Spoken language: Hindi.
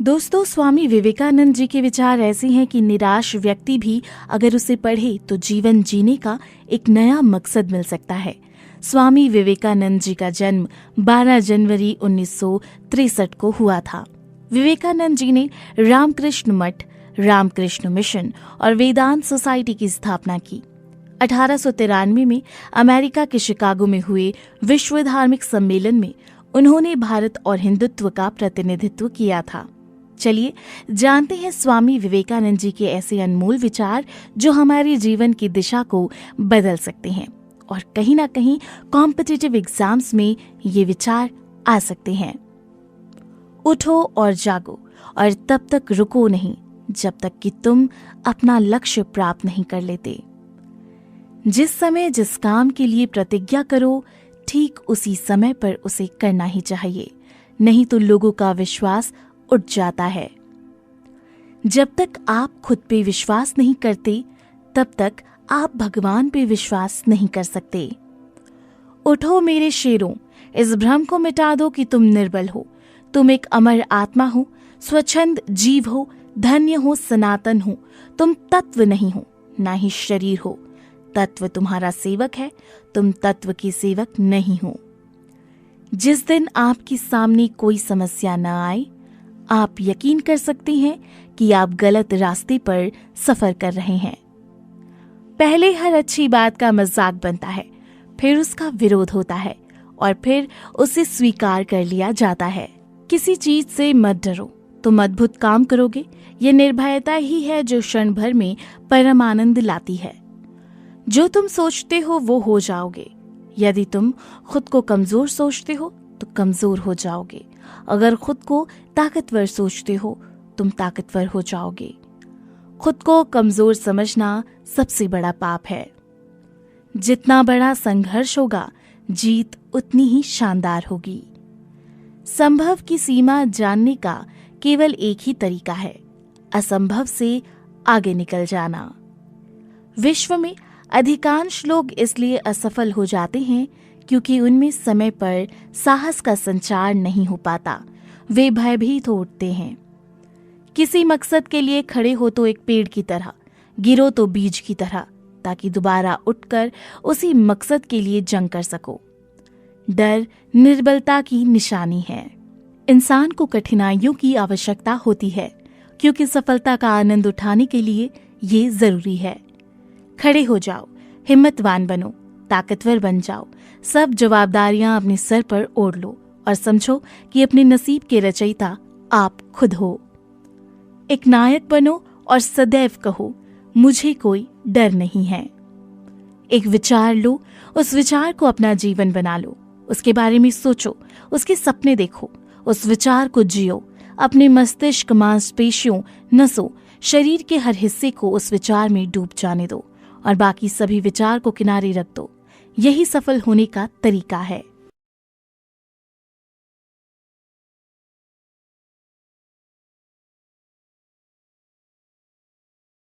दोस्तों, स्वामी विवेकानंद जी के विचार ऐसे हैं कि निराश व्यक्ति भी अगर उसे पढ़े तो जीवन जीने का एक नया मकसद मिल सकता है। स्वामी विवेकानंद जी का जन्म 12 जनवरी 1963 को हुआ था। विवेकानंद जी ने रामकृष्ण मठ, रामकृष्ण मिशन और वेदांत सोसाइटी की स्थापना की। 1893 में अमेरिका के शिकागो में हुए विश्व धार्मिक सम्मेलन में उन्होंने भारत और हिंदुत्व का प्रतिनिधित्व किया था। चलिए जानते हैं स्वामी विवेकानंद जी के ऐसे अनमोल विचार जो हमारे जीवन की दिशा को बदल सकते हैं और कहीं ना कहीं कॉम्पिटिटिव एग्जाम्स में ये विचार आ सकते हैं। उठो और जागो और तब तक रुको नहीं जब तक कि तुम अपना लक्ष्य प्राप्त नहीं कर लेते। जिस समय जिस काम के लिए प्रतिज्ञा करो, ठीक उसी समय पर उसे करना ही चाहिए, नहीं तो लोगों का विश्वास उठ जाता है। जब तक आप खुद पे विश्वास नहीं करते, तब तक आप भगवान पे विश्वास नहीं कर सकते। उठो मेरे शेरों, इस भ्रम को मिटा दो कि तुम निर्बल हो। तुम एक अमर आत्मा हो, स्वच्छंद जीव हो, धन्य हो, सनातन हो। तुम तत्व नहीं हो, ना ही शरीर हो। तत्व तुम्हारा सेवक है, तुम तत्व की सेवक नहीं हो। जिस दिन आपके सामने कोई समस्या न आए, आप यकीन कर सकते हैं कि आप गलत रास्ते पर सफर कर रहे हैं। पहले हर अच्छी बात का मजाक बनता है, फिर उसका विरोध होता है और फिर उसे स्वीकार कर लिया जाता है। किसी चीज से मत डरो, तुम अद्भुत काम करोगे। यह निर्भयता ही है जो क्षण भर में परम आनंद लाती है। जो तुम सोचते हो वो हो जाओगे। यदि तुम खुद को कमजोर सोचते हो तो कमजोर हो जाओगे। अगर खुद को ताकतवर सोचते हो तुम ताकतवर हो जाओगे। खुद को कमजोर समझना सबसे बड़ा पाप है। जितना बड़ा संघर्ष होगा, जीत उतनी ही शानदार होगी। संभव की सीमा जानने का केवल एक ही तरीका है, असंभव से आगे निकल जाना। विश्व में अधिकांश लोग इसलिए असफल हो जाते हैं क्योंकि उनमें समय पर साहस का संचार नहीं हो पाता। वे भयभीत हो उठते हैं। किसी मकसद के लिए खड़े हो तो एक पेड़ की तरह, गिरो तो बीज की तरह, ताकि दोबारा उठकर उसी मकसद के लिए जंग कर सको। डर निर्बलता की निशानी है। इंसान को कठिनाइयों की आवश्यकता होती है क्योंकि सफलता का आनंद उठाने के लिए ये जरूरी है। खड़े हो जाओ, हिम्मतवान बनो, ताकतवर बन जाओ। सब जवाबदारियां अपने सर पर ओढ़ लो और समझो कि अपने नसीब के रचयिता आप खुद हो। एक नायक बनो और सदैव कहो, मुझे कोई डर नहीं है। एक विचार लो, उस विचार को अपना जीवन बना लो। उसके बारे में सोचो, उसके सपने देखो, उस विचार को जियो। अपने मस्तिष्क, मांसपेशियों, नसों, शरीर के हर हिस्से को उस विचार में डूब जाने दो और बाकी सभी विचार को किनारे रख दो। यही सफल होने का तरीका है।